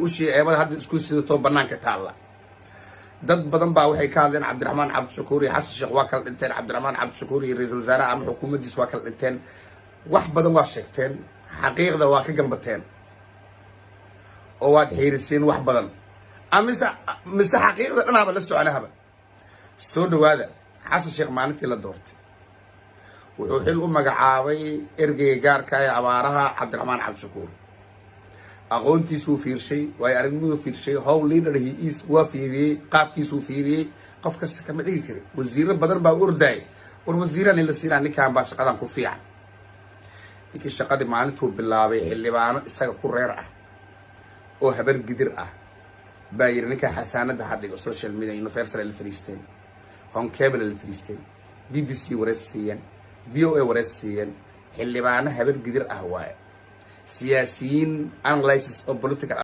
ushii eebada hadda isku sidato banaanka taalla dad badan baa waxay ka hadleen cabdiraxmaan cabdishakuur iyo xasan sheekh waa kala dhinteen cabdiraxmaan cabdishakuur iyo ra'iisul wasaaraha ama xukuumaddiisa waa kala dhinteen wax badan waa sheegteen xaqiiqda waa ka gambateen oo waad xiiriseen wax badan mise xaqiiqda dhanaaba la soconahaba soo dhawaada xasan sheekh maalintii la doortay wuxuu xil u magacaabay ergeyga gaarka ee abaaraha cabdiraxmaan cabdishakuur aqoontiisuu fiirshay waayo aragnimaduu fiirshay howl leader he is waa fiiriyey qaabkiisuu fiiriyey qof kasta kama dhigi karin wasiiro badan baa ordaay war wasiiraan in la siinaa ninkan baa shaqadan ku fiican ninkii shaqadii maalintuu bilaabay xildhibaano isaga ku reer ah oo habar gidir ah baa yiri ninka xasaanada hadhigo social media universal la fariisteen hon cable la fariisteen BBC waraysiiyeen VOA waraysiiyeen xildhibaano habar gidir ah waaye siyaasiyiin analysis of political